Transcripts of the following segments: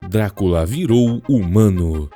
Drácula virou humano.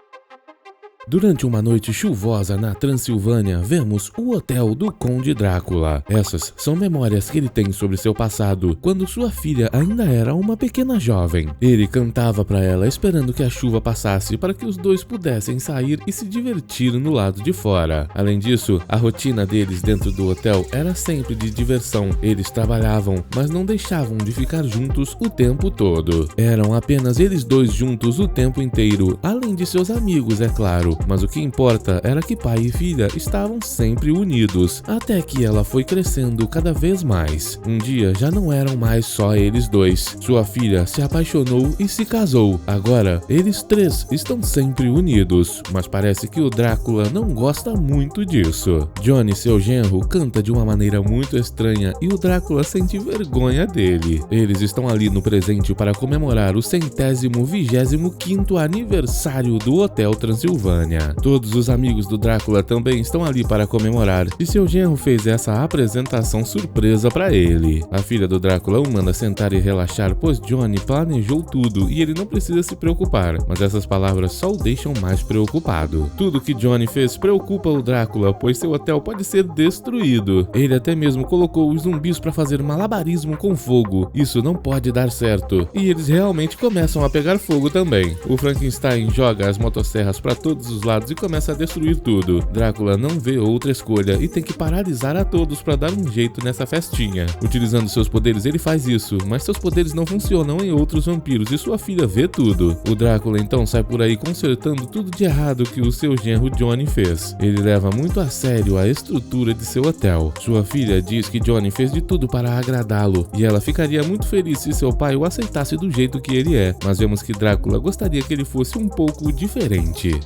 Durante uma noite chuvosa na Transilvânia, vemos o Hotel do Conde Drácula. Essas são memórias que ele tem sobre seu passado, quando sua filha ainda era uma pequena jovem. Ele cantava para ela esperando que a chuva passasse para que os dois pudessem sair e se divertir no lado de fora. Além disso, a rotina deles dentro do hotel era sempre de diversão. Eles trabalhavam, mas não deixavam de ficar juntos o tempo todo. Eram apenas eles dois juntos o tempo inteiro, além de seus amigos, é claro. Mas o que importa era que pai e filha estavam sempre unidos, até que ela foi crescendo cada vez mais. Um dia já não eram mais só eles dois. Sua filha se apaixonou e se casou. Agora, eles três estão sempre unidos, mas parece que o Drácula não gosta muito disso. Johnny, seu genro, canta de uma maneira muito estranha e o Drácula sente vergonha dele. Eles estão ali no presente para comemorar o 125º aniversário do Hotel Transilvânia. Todos os amigos do Drácula também estão ali para comemorar, e seu genro fez essa apresentação surpresa para ele. A filha do Drácula o manda sentar e relaxar, pois Johnny planejou tudo e ele não precisa se preocupar, mas essas palavras só o deixam mais preocupado. Tudo que Johnny fez preocupa o Drácula, pois seu hotel pode ser destruído. Ele até mesmo colocou os zumbis para fazer malabarismo com fogo. Isso não pode dar certo, e eles realmente começam a pegar fogo também. O Frankenstein joga as motosserras para todos os lados e começa a destruir tudo. Drácula não vê outra escolha e tem que paralisar a todos para dar um jeito nessa festinha. Utilizando seus poderes, ele faz isso, mas seus poderes não funcionam em outros vampiros e sua filha vê tudo. O Drácula então sai por aí consertando tudo de errado que o seu genro Johnny fez. Ele leva muito a sério a estrutura de seu hotel. Sua filha diz que Johnny fez de tudo para agradá-lo e ela ficaria muito feliz se seu pai o aceitasse do jeito que ele é, mas vemos que Drácula gostaria que ele fosse um pouco diferente.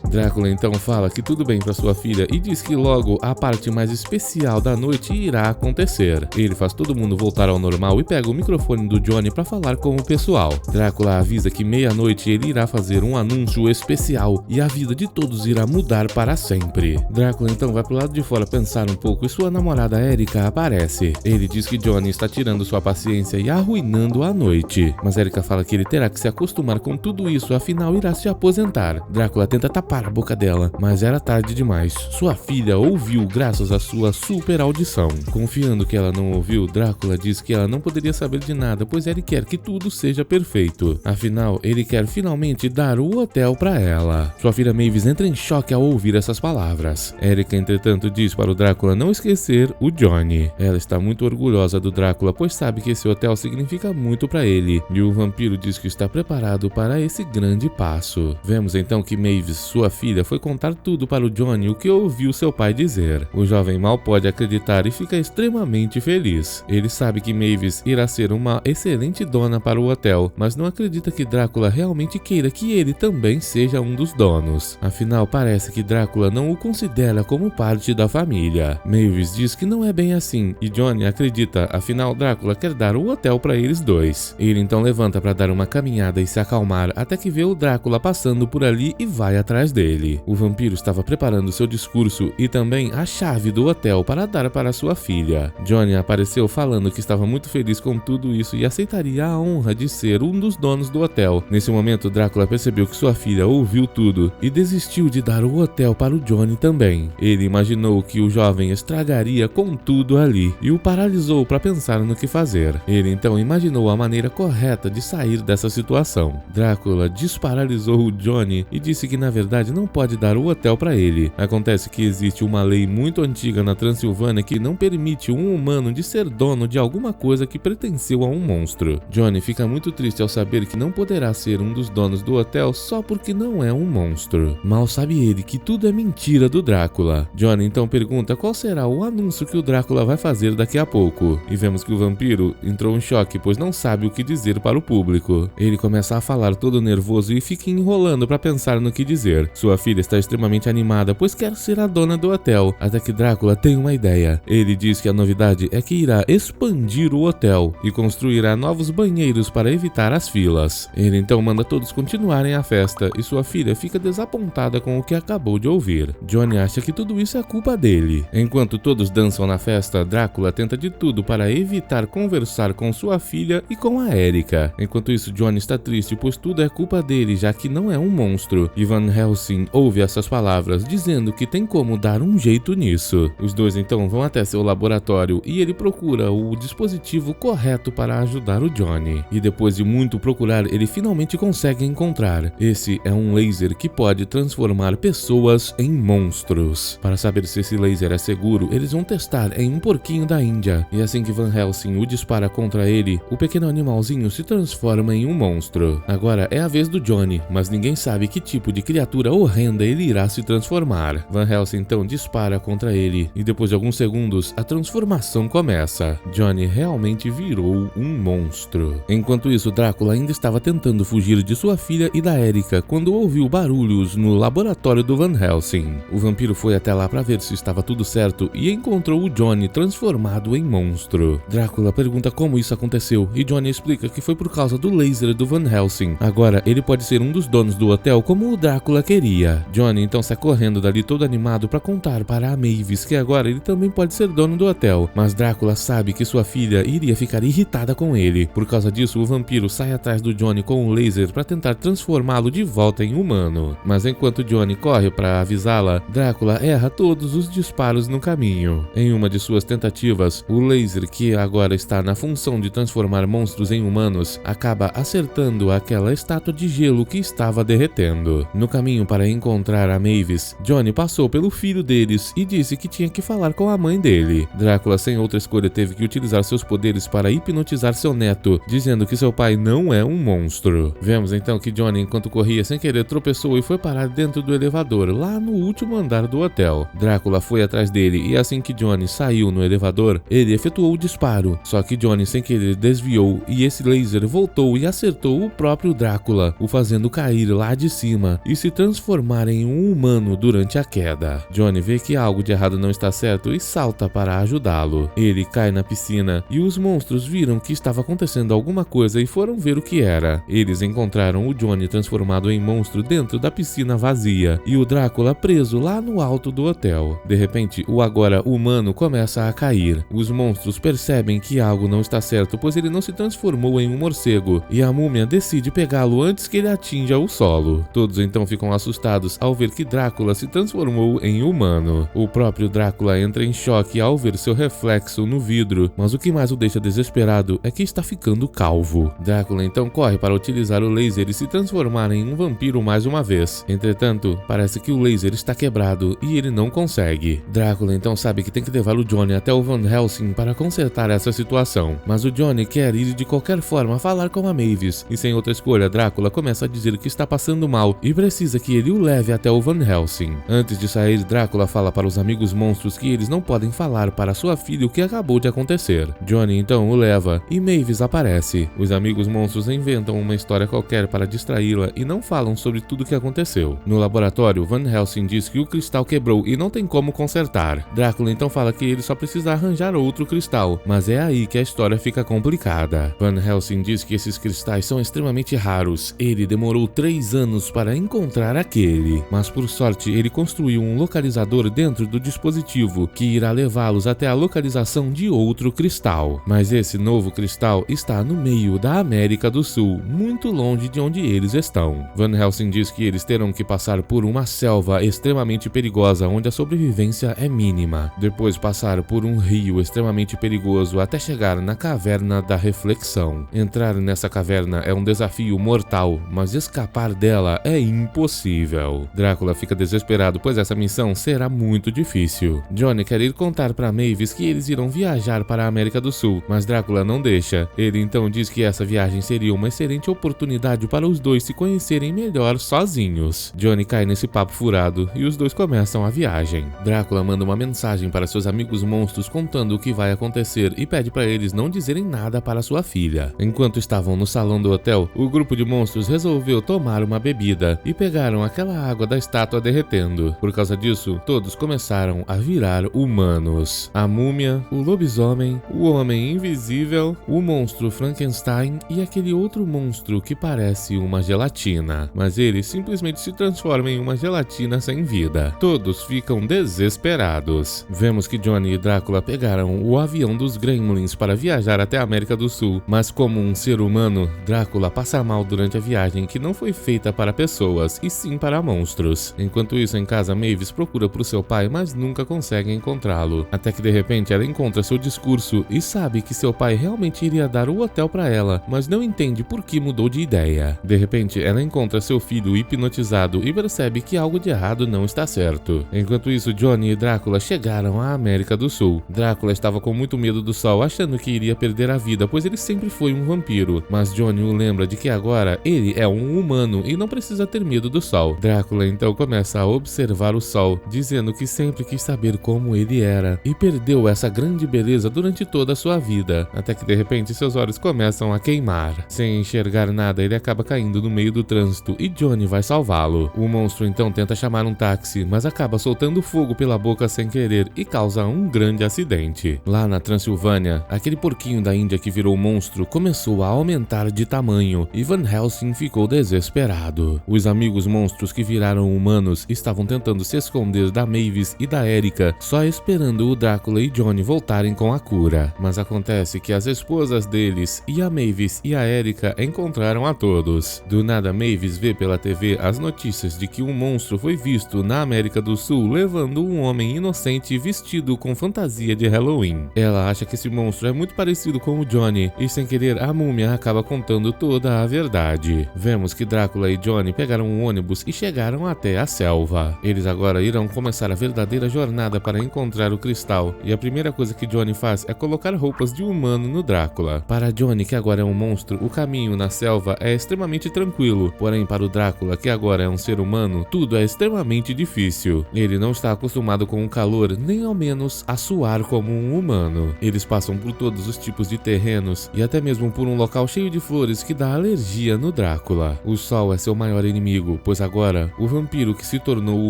Drácula então fala que tudo bem para sua filha e diz que logo a parte mais especial da noite irá acontecer. Ele faz todo mundo voltar ao normal e pega o microfone do Johnny para falar com o pessoal. Drácula avisa que meia-noite ele irá fazer um anúncio especial e a vida de todos irá mudar para sempre. Drácula então vai pro lado de fora pensar um pouco e sua namorada Erika aparece. Ele diz que Johnny está tirando sua paciência e arruinando a noite, mas Erika fala que ele terá que se acostumar com tudo isso, afinal irá se aposentar. Drácula tenta tapar a boca dela, mas era tarde demais. Sua filha ouviu graças à sua super audição. Confiando que ela não ouviu, Drácula diz que ela não poderia saber de nada, pois ele quer que tudo seja perfeito. Afinal, ele quer finalmente dar o hotel para ela. Sua filha Mavis entra em choque ao ouvir essas palavras. Erika, entretanto, diz para o Drácula não esquecer o Johnny. Ela está muito orgulhosa do Drácula, pois sabe que esse hotel significa muito para ele, e o vampiro diz que está preparado para esse grande passo. Vemos então que Mavis, sua filha, foi contar tudo para o Johnny o que ouviu seu pai dizer. O jovem mal pode acreditar e fica extremamente feliz. Ele sabe que Mavis irá ser uma excelente dona para o hotel, mas não acredita que Drácula realmente queira que ele também seja um dos donos. Afinal, parece que Drácula não o considera como parte da família. Mavis diz que não é bem assim, e Johnny acredita, afinal Drácula quer dar o hotel para eles dois. Ele então levanta para dar uma caminhada e se acalmar, até que vê o Drácula passando por ali e vai atrás dele. O vampiro estava preparando seu discurso e também a chave do hotel para dar para sua filha. Johnny apareceu falando que estava muito feliz com tudo isso e aceitaria a honra de ser um dos donos do hotel. Nesse momento, Drácula percebeu que sua filha ouviu tudo e desistiu de dar o hotel para o Johnny também. Ele imaginou que o jovem estragaria com tudo ali e o paralisou para pensar no que fazer. Ele então imaginou a maneira correta de sair dessa situação. Drácula desparalisou o Johnny e disse que na verdade não pode dar o hotel para ele. Acontece que existe uma lei muito antiga na Transilvânia que não permite um humano de ser dono de alguma coisa que pertenceu a um monstro. Johnny fica muito triste ao saber que não poderá ser um dos donos do hotel só porque não é um monstro. Mal sabe ele que tudo é mentira do Drácula. Johnny então pergunta qual será o anúncio que o Drácula vai fazer daqui a pouco. E vemos que o vampiro entrou em choque, pois não sabe o que dizer para o público. Ele começa a falar todo nervoso e fica enrolando para pensar no que dizer. Sua Sua filha está extremamente animada, pois quer ser a dona do hotel, até que Drácula tem uma ideia. Ele diz que a novidade é que irá expandir o hotel e construirá novos banheiros para evitar as filas. Ele então manda todos continuarem a festa e sua filha fica desapontada com o que acabou de ouvir. Johnny acha que tudo isso é culpa dele. Enquanto todos dançam na festa, Drácula tenta de tudo para evitar conversar com sua filha e com a Erika. Enquanto isso, Johnny está triste, pois tudo é culpa dele, já que não é um monstro. E Van Helsing ouve essas palavras, dizendo que tem como dar um jeito nisso. Os dois então vão até seu laboratório e ele procura o dispositivo correto para ajudar o Johnny. E depois de muito procurar, ele finalmente consegue encontrar. Esse é um laser que pode transformar pessoas em monstros. Para saber se esse laser é seguro, eles vão testar em um porquinho da Índia. E assim que Van Helsing o dispara contra ele, o pequeno animalzinho se transforma em um monstro. Agora é a vez do Johnny, mas ninguém sabe que tipo de criatura horrenda ele irá se transformar. Van Helsing então dispara contra ele, e depois de alguns segundos, a transformação começa. Johnny realmente virou um monstro. Enquanto isso, Drácula ainda estava tentando fugir de sua filha e da Erika quando ouviu barulhos no laboratório do Van Helsing. O vampiro foi até lá para ver se estava tudo certo e encontrou o Johnny transformado em monstro. Drácula pergunta como isso aconteceu e Johnny explica que foi por causa do laser do Van Helsing. Agora ele pode ser um dos donos do hotel como o Drácula queria. Johnny então sai correndo dali todo animado para contar para a Mavis que agora ele também pode ser dono do hotel, mas Drácula sabe que sua filha iria ficar irritada com ele. Por causa disso, o vampiro sai atrás do Johnny com um laser para tentar transformá-lo de volta em humano. Mas enquanto Johnny corre para avisá-la, Drácula erra todos os disparos no caminho. Em uma de suas tentativas, o laser, que agora está na função de transformar monstros em humanos, acaba acertando aquela estátua de gelo que estava derretendo. No caminho para encontrar a Mavis, Johnny passou pelo filho deles e disse que tinha que falar com a mãe dele. Drácula, sem outra escolha, teve que utilizar seus poderes para hipnotizar seu neto, dizendo que seu pai não é um monstro. Vemos então que Johnny, enquanto corria sem querer, tropeçou e foi parar dentro do elevador, lá no último andar do hotel. Drácula foi atrás dele e assim que Johnny saiu no elevador, ele efetuou o disparo. Só que Johnny, sem querer, desviou e esse laser voltou e acertou o próprio Drácula, o fazendo cair lá de cima e se transformar em um humano durante a queda. Johnny vê que algo de errado não está certo e salta para ajudá-lo. Ele cai na piscina e os monstros viram que estava acontecendo alguma coisa e foram ver o que era. Eles encontraram o Johnny transformado em monstro dentro da piscina vazia e o Drácula preso lá no alto do hotel. De repente, o agora humano começa a cair. Os monstros percebem que algo não está certo, pois ele não se transformou em um morcego, e a múmia decide pegá-lo antes que ele atinja o solo. Todos então ficam assustados ao ver que Drácula se transformou em humano. O próprio Drácula entra em choque ao ver seu reflexo no vidro, mas o que mais o deixa desesperado é que está ficando calvo. Drácula então corre para utilizar o laser e se transformar em um vampiro mais uma vez. Entretanto, parece que o laser está quebrado e ele não consegue. Drácula então sabe que tem que levar o Johnny até o Van Helsing para consertar essa situação, mas o Johnny quer ir de qualquer forma falar com a Mavis, e sem outra escolha, Drácula começa a dizer que está passando mal e precisa que ele o leve até o Van Helsing. Antes de sair, Drácula fala para os amigos monstros que eles não podem falar para sua filha o que acabou de acontecer. Johnny então o leva e Mavis aparece. Os amigos monstros inventam uma história qualquer para distraí-la e não falam sobre tudo o que aconteceu. No laboratório, Van Helsing diz que o cristal quebrou e não tem como consertar. Drácula então fala que ele só precisa arranjar outro cristal, mas é aí que a história fica complicada. Van Helsing diz que esses cristais são extremamente raros. Ele demorou 3 anos para encontrar aquele, mas por sorte ele construiu um localizador dentro do dispositivo que irá levá-los até a localização de outro cristal. Mas esse novo cristal está no meio da América do Sul, muito longe de onde eles estão. Van Helsing diz que eles terão que passar por uma selva extremamente perigosa onde a sobrevivência é mínima. Depois passar por um rio extremamente perigoso até chegar na Caverna da Reflexão. Entrar nessa caverna é um desafio mortal, mas escapar dela é impossível. Drácula fica desesperado, pois essa missão será muito difícil. Johnny quer ir contar para Mavis que eles irão viajar para a América do Sul, mas Drácula não deixa. Ele então diz que essa viagem seria uma excelente oportunidade para os dois se conhecerem melhor sozinhos. Johnny cai nesse papo furado e os dois começam a viagem. Drácula manda uma mensagem para seus amigos monstros contando o que vai acontecer e pede para eles não dizerem nada para sua filha. Enquanto estavam no salão do hotel, o grupo de monstros resolveu tomar uma bebida e pegaram aquela pela água da estátua derretendo. Por causa disso, todos começaram a virar humanos. A múmia, o lobisomem, o homem invisível, o monstro Frankenstein e aquele outro monstro que parece uma gelatina. Mas ele simplesmente se transforma em uma gelatina sem vida. Todos ficam desesperados. Vemos que Johnny e Drácula pegaram o avião dos Gremlins para viajar até a América do Sul, mas como um ser humano, Drácula passa mal durante a viagem que não foi feita para pessoas, e sim para monstros. Enquanto isso, em casa, Mavis procura por seu pai, mas nunca consegue encontrá-lo. Até que de repente ela encontra seu discurso e sabe que seu pai realmente iria dar o hotel para ela, mas não entende por que mudou de ideia. De repente, ela encontra seu filho hipnotizado e percebe que algo de errado não está certo. Enquanto isso, Johnny e Drácula chegaram à América do Sul. Drácula estava com muito medo do sol, achando que iria perder a vida, pois ele sempre foi um vampiro. Mas Johnny o lembra de que agora ele é um humano e não precisa ter medo do sol. Drácula então começa a observar o sol, dizendo que sempre quis saber como ele era e perdeu essa grande beleza durante toda a sua vida, até que de repente seus olhos começam a queimar. Sem enxergar nada, ele acaba caindo no meio do trânsito e Johnny vai salvá-lo. O monstro então tenta chamar um táxi, mas acaba soltando fogo pela boca sem querer e causa um grande acidente. Lá na Transilvânia, aquele porquinho da Índia que virou monstro começou a aumentar de tamanho e Van Helsing ficou desesperado. Os amigos monstros que viraram humanos estavam tentando se esconder da Mavis e da Erica, só esperando o Drácula e Johnny voltarem com a cura. Mas acontece que as esposas deles e a Mavis e a Erica encontraram a todos. Do nada, Mavis vê pela TV as notícias de que um monstro foi visto na América do Sul levando um homem inocente vestido com fantasia de Halloween. Ela acha que esse monstro é muito parecido com o Johnny e, sem querer, a múmia acaba contando toda a verdade. Vemos que Drácula e Johnny pegaram um ônibus e chegaram até a selva. Eles agora irão começar a verdadeira jornada para encontrar o cristal, e a primeira coisa que Johnny faz é colocar roupas de humano no Drácula. Para Johnny, que agora é um monstro, o caminho na selva é extremamente tranquilo, porém para o Drácula, que agora é um ser humano, tudo é extremamente difícil. Ele não está acostumado com o calor, nem ao menos a suar como um humano. Eles passam por todos os tipos de terrenos e até mesmo por um local cheio de flores que dá alergia no Drácula. O sol é seu maior inimigo, pois agora o vampiro que se tornou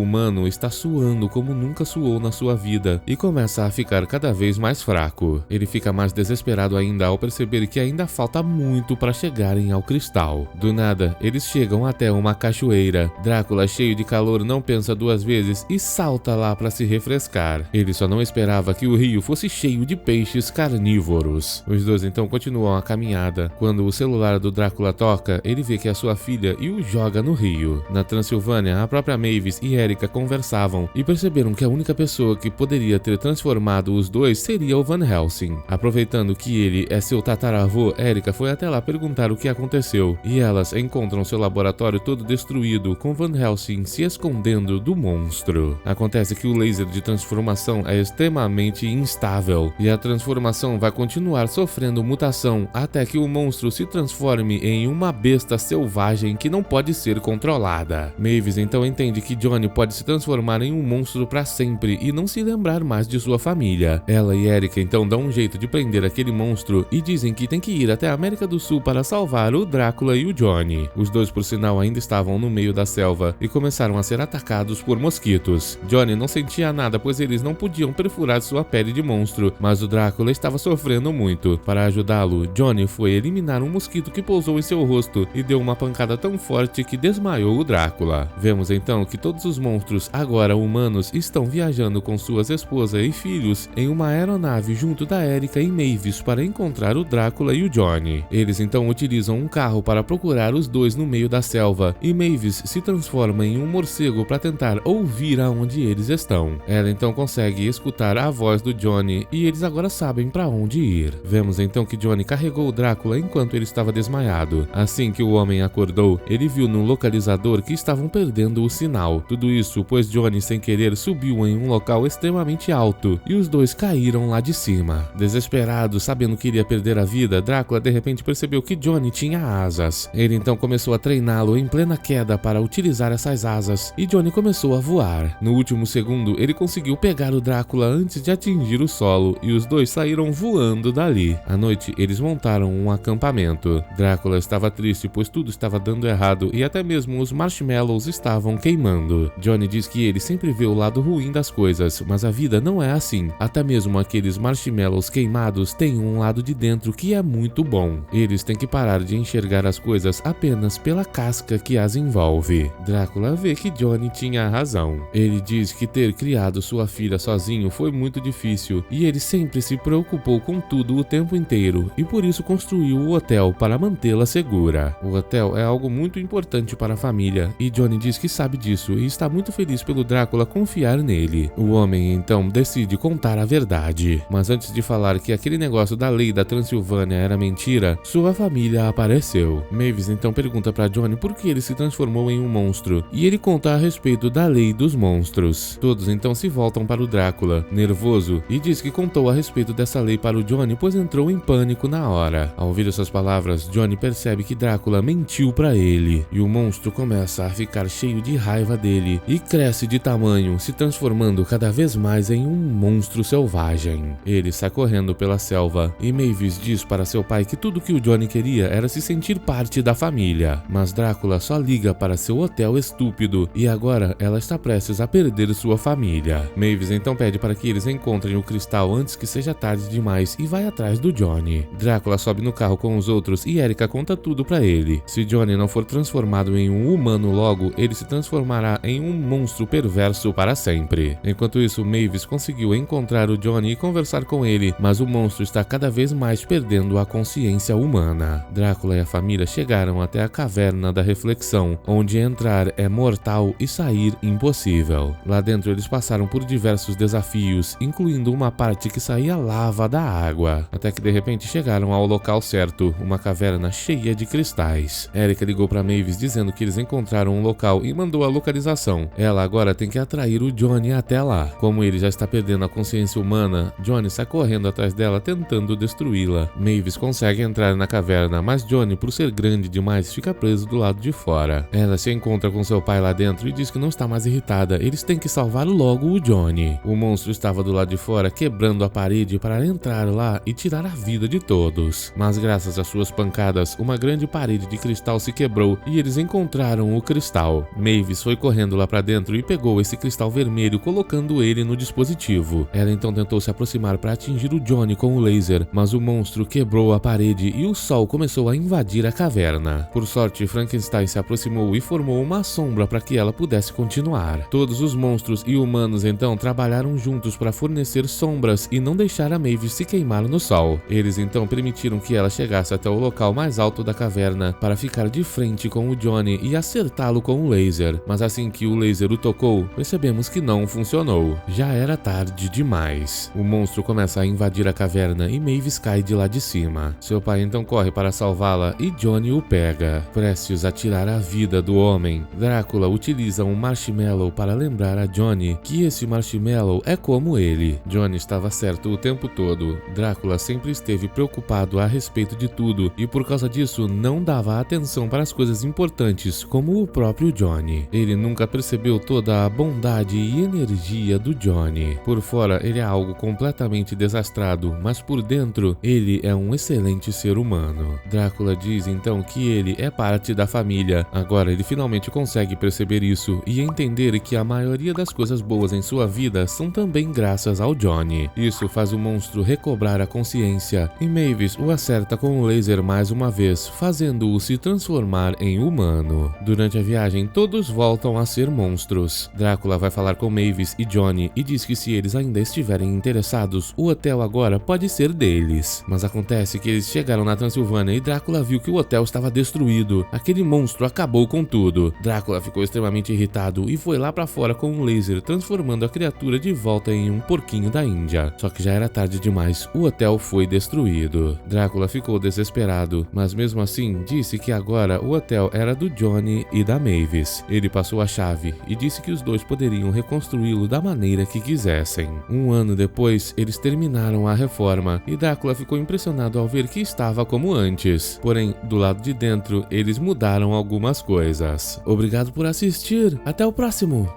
humano está suando como nunca suou na sua vida e começa a ficar cada vez mais fraco. Ele fica mais desesperado ainda ao perceber que ainda falta muito para chegarem ao cristal. Do nada, eles chegam até uma cachoeira. Drácula, cheio de calor, não pensa duas vezes e salta lá para se refrescar. Ele só não esperava que o rio fosse cheio de peixes carnívoros. Os dois então continuam a caminhada. Quando o celular do Drácula toca, ele vê que é sua filha e o joga no rio. Na Transilvânia, a própria Mavis e Erica conversavam e perceberam que a única pessoa que poderia ter transformado os dois seria o Van Helsing. Aproveitando que ele é seu tataravô, Erica foi até lá perguntar o que aconteceu, e elas encontram seu laboratório todo destruído, com Van Helsing se escondendo do monstro. Acontece que o laser de transformação é extremamente instável, e a transformação vai continuar sofrendo mutação até que o monstro se transforme em uma besta selvagem que não pode ser controlada. Mavis então entende que Johnny pode se transformar em um monstro para sempre e não se lembrar mais de sua família. Ela e Erica então dão um jeito de prender aquele monstro e dizem que tem que ir até a América do Sul para salvar o Drácula e o Johnny. Os dois, por sinal, ainda estavam no meio da selva e começaram a ser atacados por mosquitos. Johnny não sentia nada, pois eles não podiam perfurar sua pele de monstro, mas o Drácula estava sofrendo muito. Para ajudá-lo, Johnny foi eliminar um mosquito que pousou em seu rosto e deu uma pancada tão forte que desmaiou o Drácula. Vemos então que todos os monstros, agora humanos, estão viajando com suas esposas e filhos em uma aeronave junto da Erica e Mavis para encontrar o Drácula e o Johnny. Eles então utilizam um carro para procurar os dois no meio da selva e Mavis se transforma em um morcego para tentar ouvir aonde eles estão. Ela então consegue escutar a voz do Johnny e eles agora sabem para onde ir. Vemos então que Johnny carregou o Drácula enquanto ele estava desmaiado. Assim que o homem acordou, ele viu no localizador que estavam perdendo o sinal. Tudo isso pois Johnny, sem querer, subiu em um local extremamente alto e os dois caíram lá de cima. Desesperado, sabendo que iria perder a vida, Drácula de repente percebeu que Johnny tinha asas. Ele então começou a treiná-lo em plena queda para utilizar essas asas e Johnny começou a voar. No último segundo, ele conseguiu pegar o Drácula antes de atingir o solo e os dois saíram voando dali. À noite, eles montaram um acampamento. Drácula estava triste, pois tudo estava dando errado e até mesmo os marshmallows marshmallows estavam queimando. Johnny diz que ele sempre vê o lado ruim das coisas, mas a vida não é assim. Até mesmo aqueles marshmallows queimados têm um lado de dentro que é muito bom. Eles têm que parar de enxergar as coisas apenas pela casca que as envolve. Drácula vê que Johnny tinha razão. Ele diz que ter criado sua filha sozinho foi muito difícil e ele sempre se preocupou com tudo o tempo inteiro e por isso construiu o hotel para mantê-la segura. O hotel é algo muito importante para a família e Johnny diz que sabe disso e está muito feliz pelo Drácula confiar nele. O homem então decide contar a verdade, mas antes de falar que aquele negócio da lei da Transilvânia era mentira, sua família apareceu. Mavis então pergunta para Johnny por que ele se transformou em um monstro e ele conta a respeito da lei dos monstros. Todos então se voltam para o Drácula, nervoso, e diz que contou a respeito dessa lei para o Johnny pois entrou em pânico na hora. Ao ouvir essas palavras, Johnny percebe que Drácula mentiu para ele e o monstro começa a ficar cheio de raiva dele e cresce de tamanho, se transformando cada vez mais em um monstro selvagem. Ele sai correndo pela selva e Mavis diz para seu pai que tudo que o Johnny queria era se sentir parte da família, mas Drácula só liga para seu hotel estúpido e agora ela está prestes a perder sua família. Mavis então pede para que eles encontrem o cristal antes que seja tarde demais e vai atrás do Johnny. Drácula sobe no carro com os outros e Erica conta tudo para ele. Se Johnny não for transformado em um humano logo, ele se transformará em um monstro perverso para sempre. Enquanto isso, Mavis conseguiu encontrar o Johnny e conversar com ele, mas o monstro está cada vez mais perdendo a consciência humana. Drácula e a família chegaram até a Caverna da Reflexão, onde entrar é mortal e sair impossível. Lá dentro eles passaram por diversos desafios, incluindo uma parte que saía lava da água, até que de repente chegaram ao local certo, uma caverna cheia de cristais. Erica ligou para Mavis dizendo que eles encontraram um local e mandou a localização. Ela agora tem que atrair o Johnny até lá. Como ele já está perdendo a consciência humana, Johnny sai correndo atrás dela tentando destruí-la. Mavis consegue entrar na caverna, mas Johnny, por ser grande demais, fica preso do lado de fora. Ela se encontra com seu pai lá dentro e diz que não está mais irritada, eles têm que salvar logo o Johnny. O monstro estava do lado de fora quebrando a parede para entrar lá e tirar a vida de todos. Mas graças às suas pancadas, uma grande parede de cristal se quebrou e eles encontraram o cristal. Mavis foi correndo lá para dentro e pegou esse cristal vermelho, colocando ele no dispositivo. Ela então tentou se aproximar para atingir o Johnny com o laser, mas o monstro quebrou a parede e o sol começou a invadir a caverna. Por sorte, Frankenstein se aproximou e formou uma sombra para que ela pudesse continuar. Todos os monstros e humanos então trabalharam juntos para fornecer sombras e não deixar a Mavis se queimar no sol. Eles então permitiram que ela chegasse até o local mais alto da caverna para ficar de frente com o Johnny e acertá-lo com o laser, mas assim que o laser o tocou, percebemos que não funcionou. Já era tarde demais. O monstro começa a invadir a caverna e Mavis cai de lá de cima. Seu pai então corre para salvá-la e Johnny o pega. Prestes a tirar a vida do homem, Drácula utiliza um marshmallow para lembrar a Johnny que esse marshmallow é como ele. Johnny estava certo o tempo todo. Drácula sempre esteve preocupado a respeito de tudo e por causa disso não dava atenção para as coisas importantes como o próprio Johnny. Ele nunca percebeu toda a bondade e energia do Johnny. Por fora ele é algo completamente desastrado, mas por dentro ele é um excelente ser humano. Drácula diz então que ele é parte da família. Agora ele finalmente consegue perceber isso e entender que a maioria das coisas boas em sua vida são também graças ao Johnny. Isso faz o monstro recobrar a consciência e Mavis o acerta com o laser mais uma vez, fazendo-o se transformar em humano. Durante a viagem, todos voltam a ser monstros. Drácula vai falar com Mavis e Johnny e diz que se eles ainda estiverem interessados, o hotel agora pode ser deles. Mas acontece que eles chegaram na Transilvânia e Drácula viu que o hotel estava destruído. Aquele monstro acabou com tudo. Drácula ficou extremamente irritado e foi lá pra fora com um laser, transformando a criatura de volta em um porquinho da Índia. Só que já era tarde demais, o hotel foi destruído. Drácula ficou desesperado, mas mesmo assim disse que agora o hotel era do Johnny e da Mavis. Ele passou a chave e disse que os dois poderiam reconstruí-lo da maneira que quisessem. Um ano depois, eles terminaram a reforma e Drácula ficou impressionado ao ver que estava como antes. Porém, do lado de dentro, eles mudaram algumas coisas. Obrigado por assistir, até o próximo!